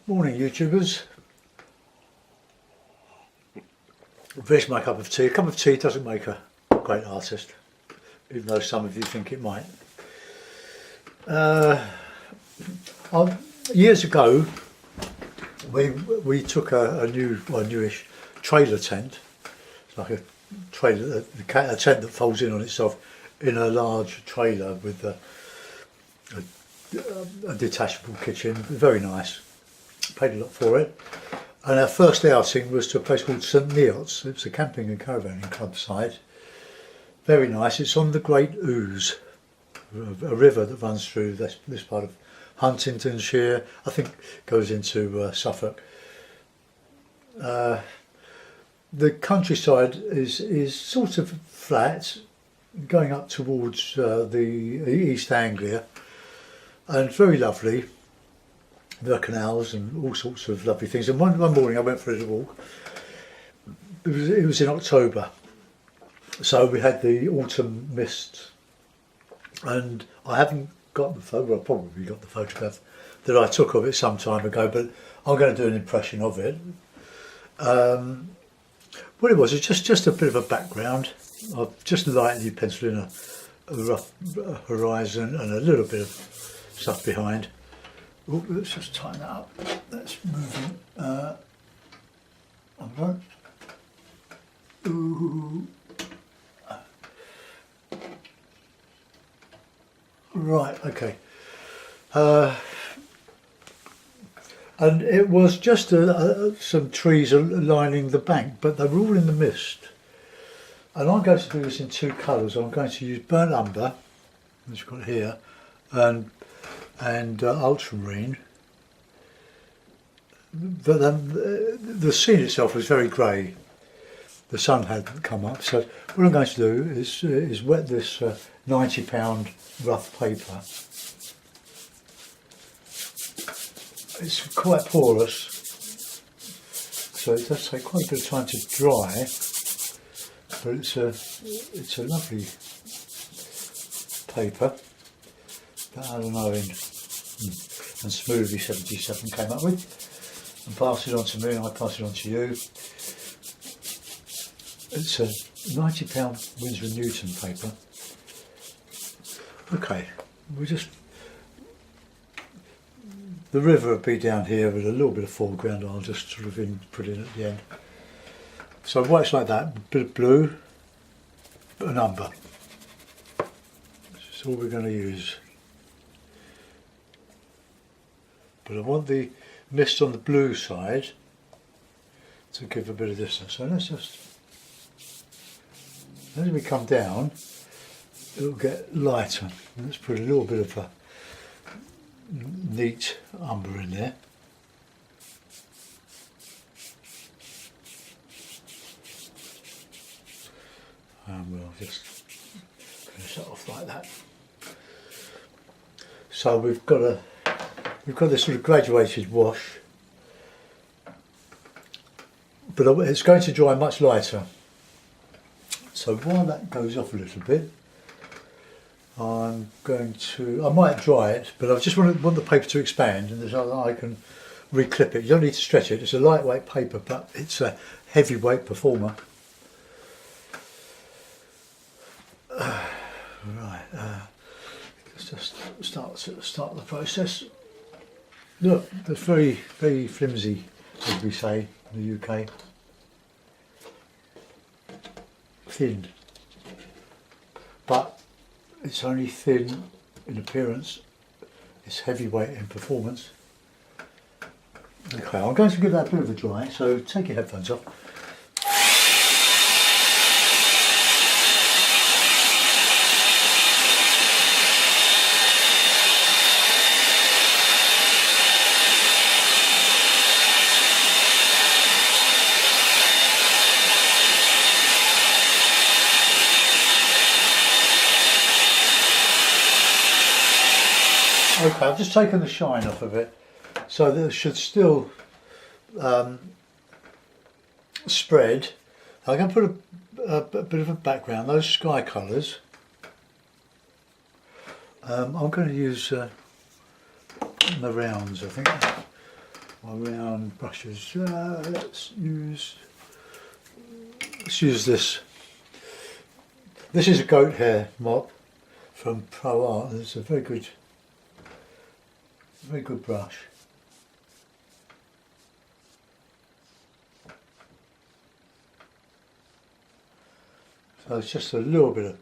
Morning YouTubers. There's my cup of tea. A cup of tea doesn't make a great artist, even though some of you think it might. Years ago we took a newish trailer tent. It's like a trailer, a tent that folds in on itself in a large trailer with a detachable kitchen. Very nice. Paid a lot for it. And our first outing was to a place called Neots. It was a camping and caravanning club site. Very nice. It's on the Great Ouse, a river that runs through this part of Huntingdonshire. I think goes into Suffolk. The countryside is sort of flat, going up towards the East Anglia, and very lovely. There are canals and all sorts of lovely things. And one morning I went for a little walk. It was in October, so we had the autumn mist, and I haven't got the photo. Well, I probably got the photograph that I took of it some time ago, but I'm going to do an impression of it. What it was just a bit of a background. I've just lightly penciled in a rough horizon and a little bit of stuff behind. Ooh, let's just tighten that up. That's moving. Ooh. Right, okay. And it was just some trees lining the bank, but they were all in the mist. And I'm going to do this in two colours. I'm going to use burnt umber, which I've got here, and ultramarine. But the scene itself was very grey. The sun hadn't come up, so what I'm going to do is wet this £90 rough paper. It's quite porous, so it does take quite a bit of time to dry, but it's a lovely paper that Alan Owen and Smoothie 77 came up with, and passed it on to me, and I passed it on to you. It's a £90 Winsor & Newton paper. Okay, the river will be down here with a little bit of foreground. I'll just sort of put in at the end. So white's like that, a bit of blue, and umber. This is all we're going to use. But I want the mist on the blue side to give a bit of distance. So let's just, as we come down, it'll get lighter. Let's put a little bit of a neat umber in there. And we'll just finish that off like that. So we've got this sort of graduated wash, but it's going to dry much lighter. So while that goes off a little bit, I might dry it, but I just want the paper to expand, and I can reclip it. You don't need to stretch it. It's a lightweight paper, but it's a heavyweight performer. Right, let's just start the process. Look, it's very, very flimsy, as we say in the UK. Thin, but it's only thin in appearance. It's heavyweight in performance. Okay, I'm going to give that a bit of a dry, so take your headphones off. Okay, I've just taken the shine off of it, so that it should still spread. I'm going to put a bit of a background, those sky colours. I'm going to use the rounds, I think. my round brushes. Let's use this. This is a goat hair mop from Pro Art. It's a very good brush. So it's just a little bit of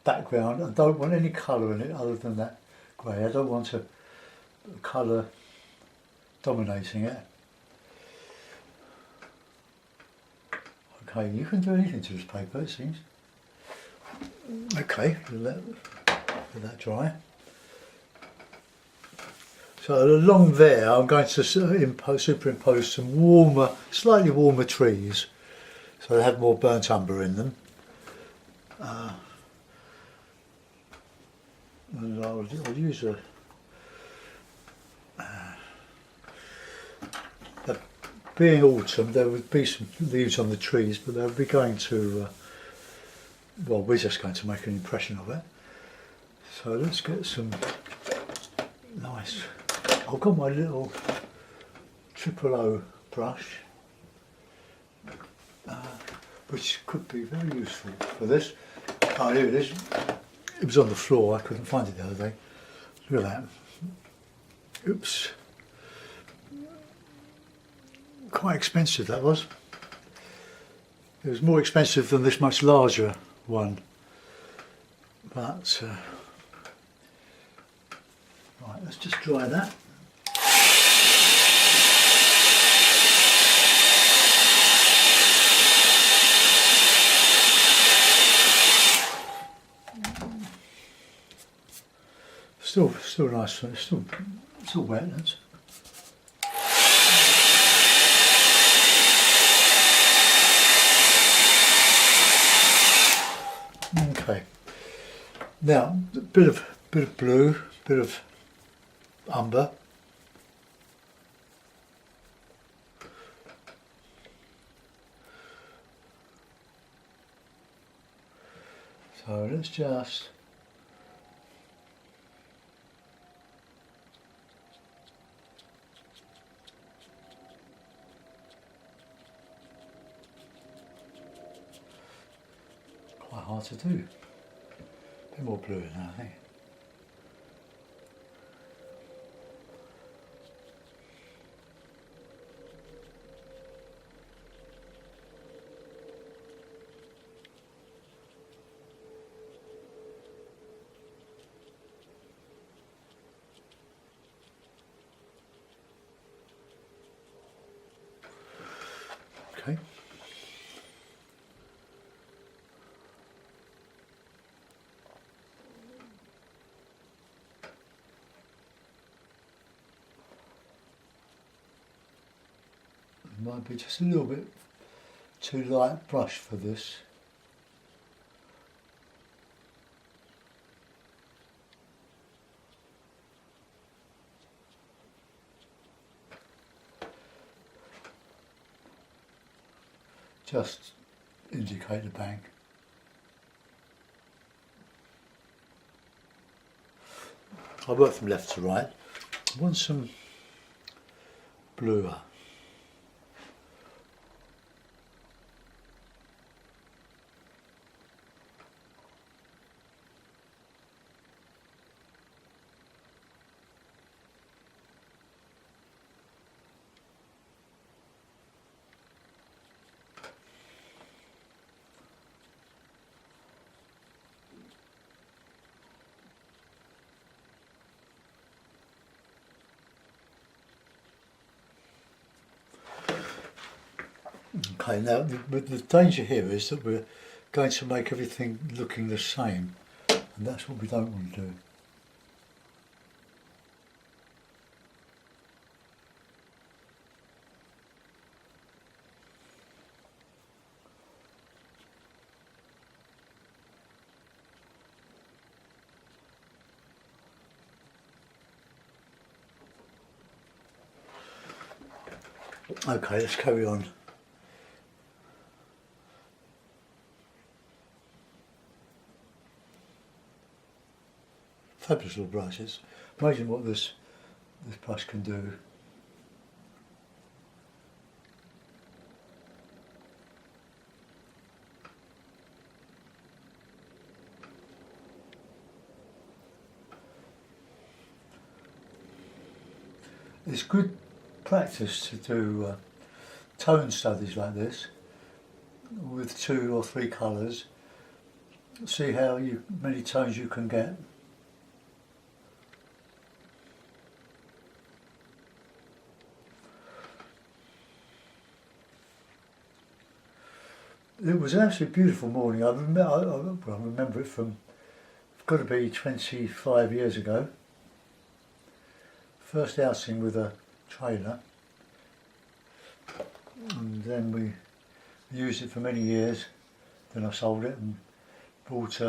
background. I don't want any colour in it other than that grey. I don't want a colour dominating it. Okay, you can do anything to this paper, it seems. Okay, let that dry. So along there I'm going to superimpose some warmer, slightly warmer trees, so they have more burnt umber in them. And I'll use being autumn, there would be some leaves on the trees, but they'll be going to, well, we're just going to make an impression of it. So let's get some nice, I've got my little 000 brush, which could be very useful for this. Oh, here it is. It was on the floor, I couldn't find it the other day. Look at that. Oops. Quite expensive that was. It was more expensive than this much larger one. But, right, let's just dry that. Still nice, still wet. That's. Okay. Now a bit of blue, bit of umber. So let's just quite hard to do. A bit more blue in there, I think. Okay. Might be just a little bit too light brush for this. Just indicate the bank. I work from left to right. I want some bluer. Okay, now the danger here is that we're going to make everything looking the same, and that's what we don't want to do. Okay, let's carry on. Fabulous little brushes. Imagine what this brush can do. it's good practice to do tone studies like this with 2 or 3 colours. See how many tones you can get. It was an absolutely beautiful morning. I remember it from, it's got to be 25 years ago. First outing with a trailer, and then we used it for many years. Then I sold it and bought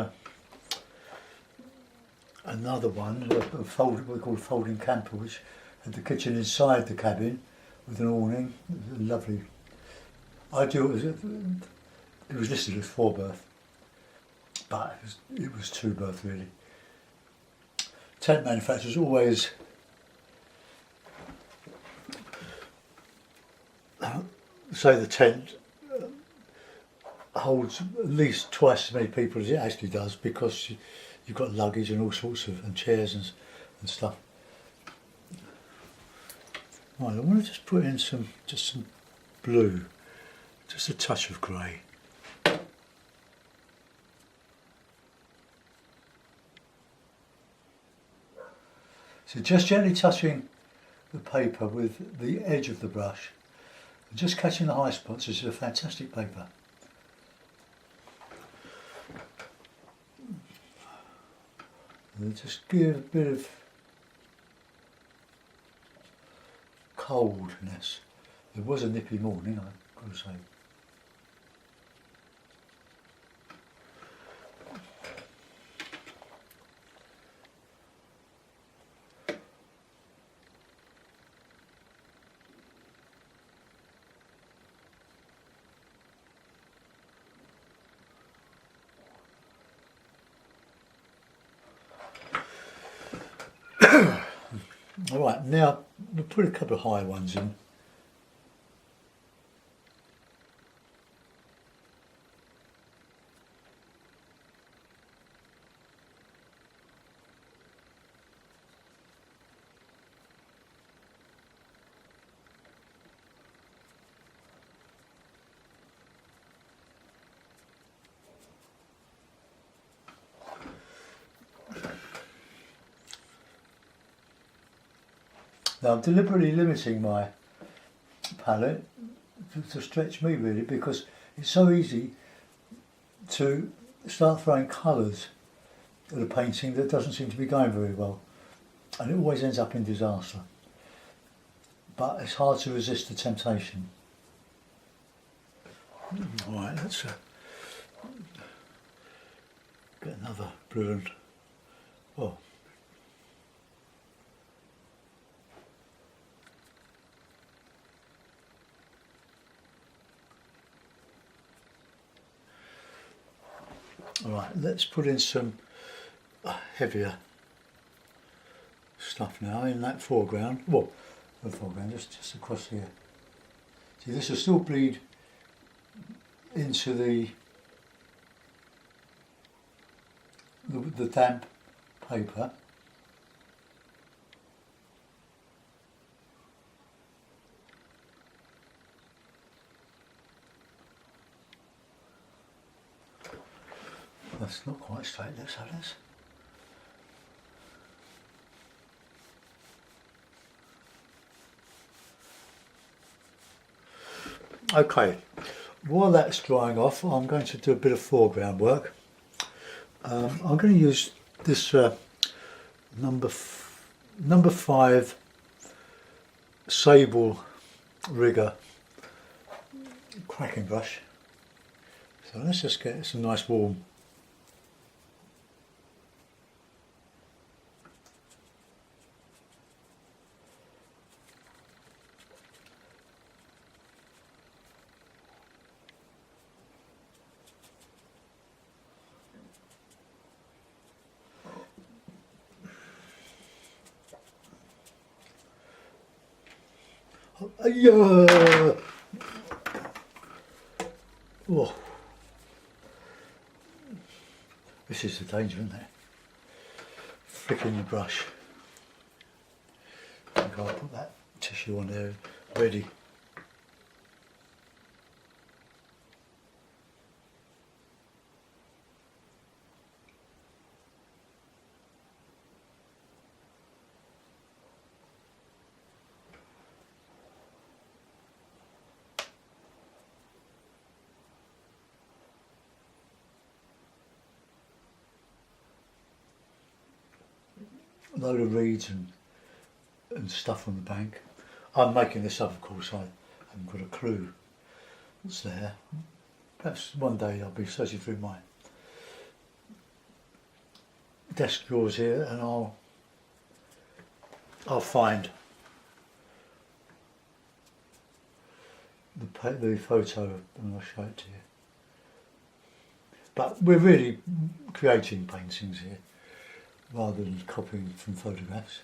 another one, what we call a folding camper, which had the kitchen inside the cabin with an awning. It was lovely. It was listed as 4-berth, but it was 2-berth really. Tent manufacturers always say the tent holds at least twice as many people as it actually does, because you've got luggage and all sorts of, and chairs and stuff. Right, I want to just put in some blue, just a touch of grey. So just gently touching the paper with the edge of the brush, and just catching the high spots. This is a fantastic paper. And just give a bit of coldness. It was a nippy morning, I've got to say. Alright, now we'll put a couple of high ones in. Now I'm deliberately limiting my palette to stretch me really, because it's so easy to start throwing colours at a painting that doesn't seem to be going very well, and it always ends up in disaster. But it's hard to resist the temptation. Alright, let's get another brilliant. Oh. Alright, let's put in some heavier stuff now in that foreground. Well, the foreground, just across here. See, this will still bleed into the damp paper. That's not quite straight, let's have this. Okay, while that's drying off, I'm going to do a bit of foreground work. I'm going to use this number 5 Sable Rigger cracking brush. So let's just get some nice warm. Yeah. Oh. This is the danger, isn't it? Flicking the brush. I think I'll put that tissue on there ready. A load of reeds and stuff on the bank. I'm making this up, of course. I haven't got a clue what's there. Perhaps one day I'll be searching through my desk drawers here and I'll find the photo and I'll show it to you. But we're really creating paintings here rather than copying from photographs.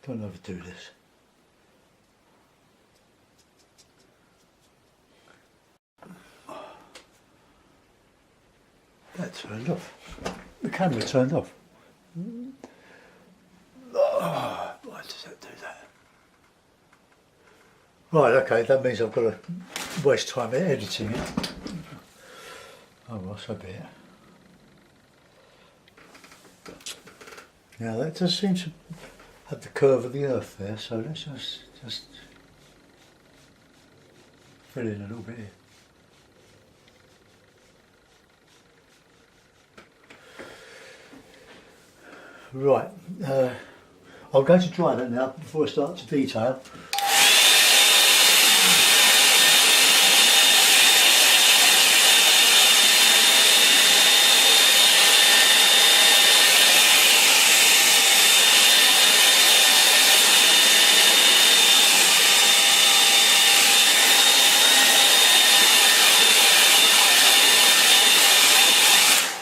Don't overdo this. That turned off. The camera turned off. Oh, why does that do that? Right, okay, that means I've got to waste time editing it. Oh well, so be it. Now that does seem to have the curve of the earth there, so let's just fill in a little bit here. Right, I'm going to dry that now before I start to detail.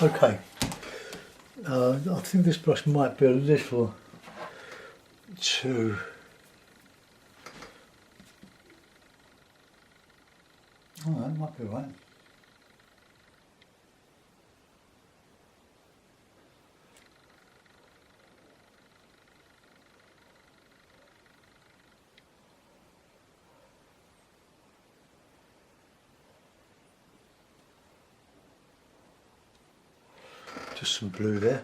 Okay, I think this brush might be a little too that might be right. Just some blue there.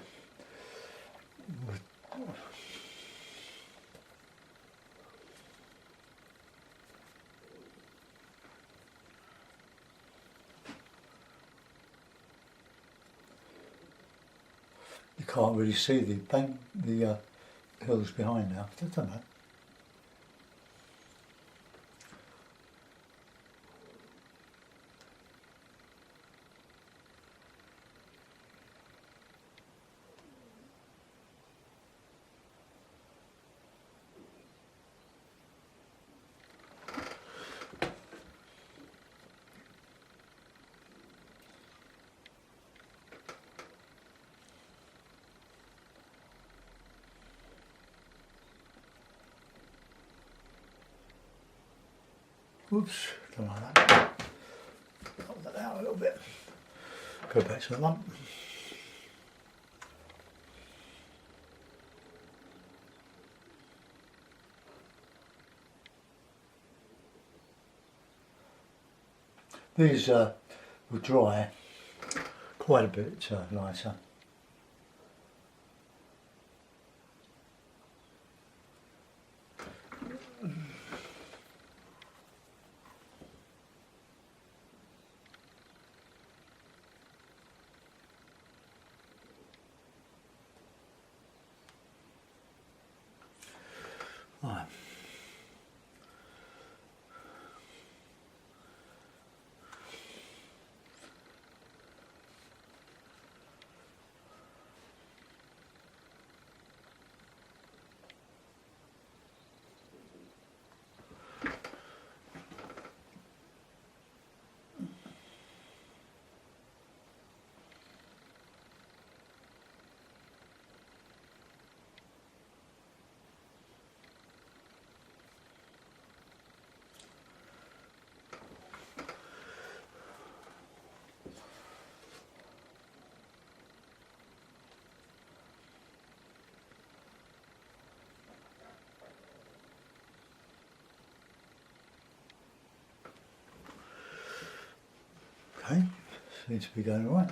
You can't really see the hills behind now. I don't know. Oops, don't like that. Cut that out a little bit. Go back to the lump. These will dry quite a bit lighter. Right. Okay, seems to be going all right.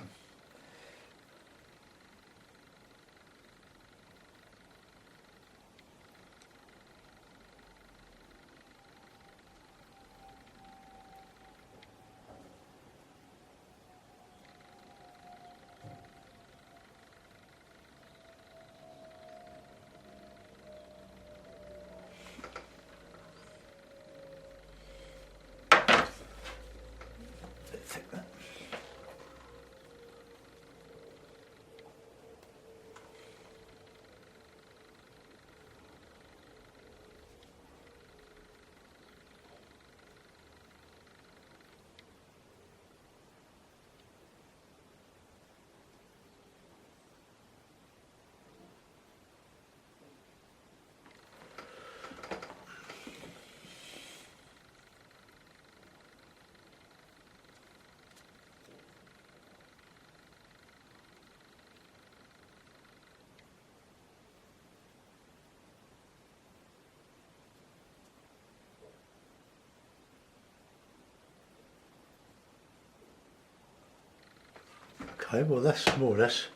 Okay, well that's more or less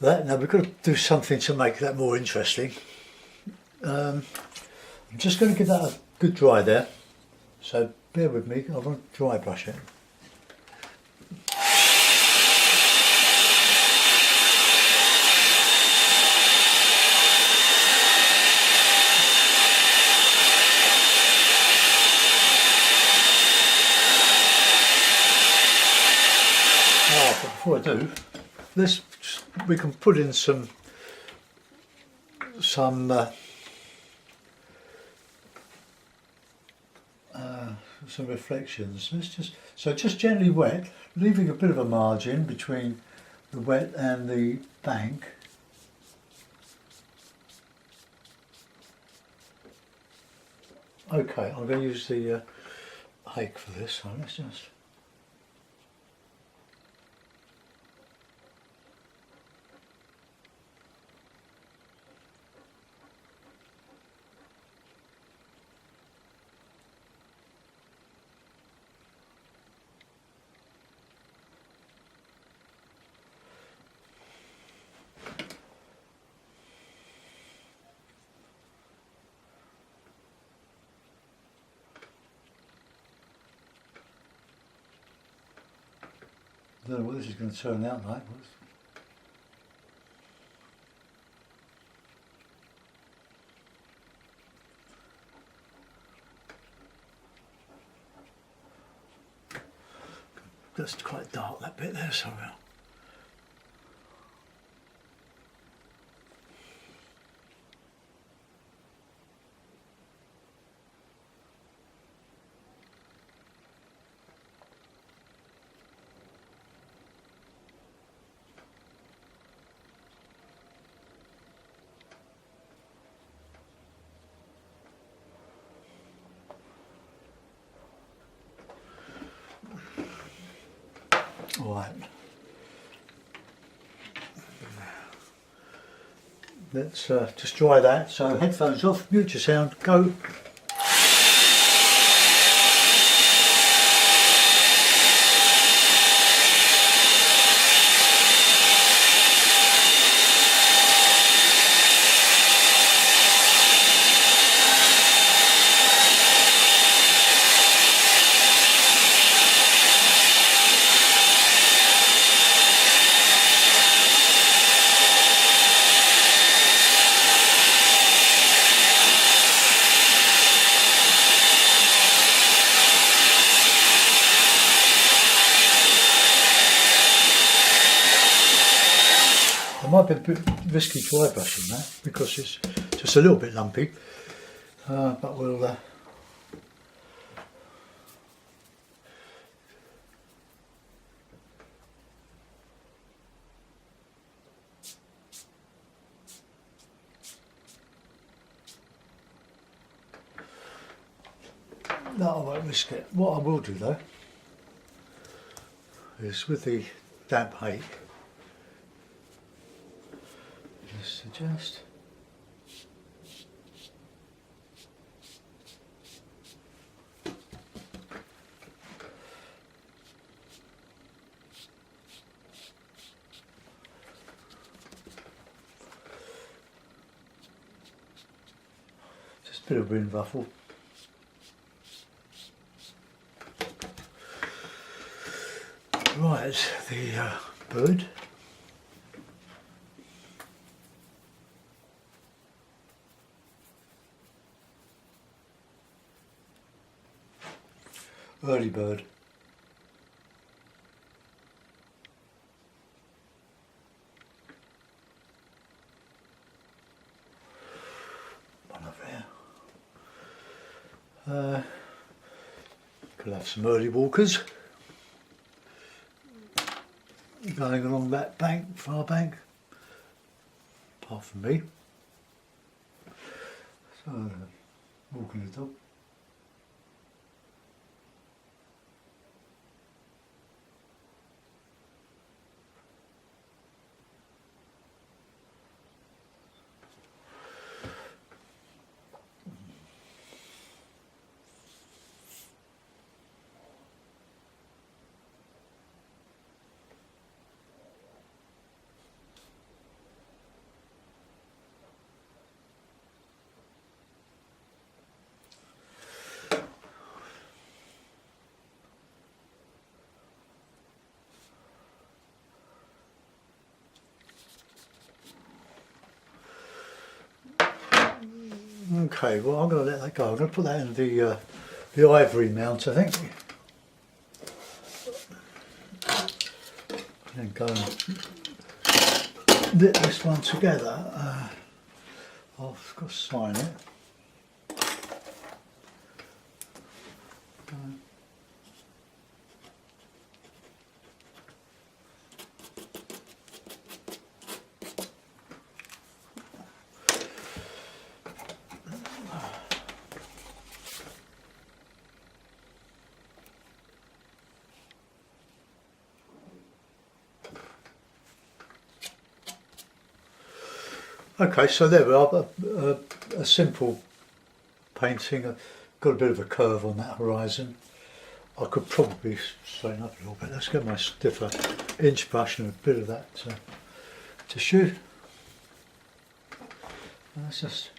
that. Now we've got to do something to make that more interesting. I'm just going to give that a good dry there, so bear with me, I want to dry brush it. But before I do, we can put in some reflections. Just gently wet, leaving a bit of a margin between the wet and the bank. Okay, I'm going to use the hake for this, so let's just. I don't know what this is going to turn out like. That's quite dark, that bit there somehow. Alright, let's just dry that. So headphones off, mute your sound, go. Might be a bit risky dry brushing that because it's just a little bit lumpy, but we'll no, I won't risk it. What I will do though is with the damp hake, just suggest a bit of wind ruffle. Right, the bird. Early bird. One over here. Could have some early walkers going along that bank, far bank, apart from me. So, walking the dog. Okay, well I'm going to let that go. I'm going to put that in the ivory mount, I think. And then go and knit this one together. I've got to sign it. Okay, so there we are, a simple painting. Got a bit of a curve on that horizon. I could probably straighten up a little bit. Let's get my stiffer inch brush and a bit of that tissue. Let's just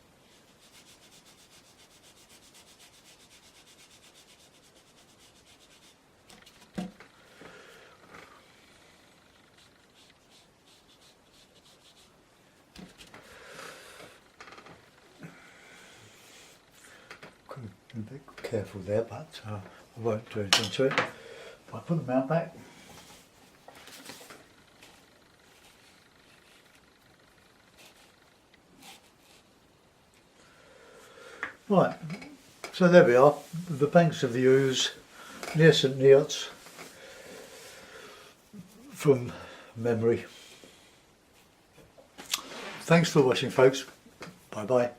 be a bit careful there, but I won't do anything to it. If I put the mount back. Right, so there we are, the banks of the Ouse near St Neots, from memory. Thanks for watching, folks. Bye bye.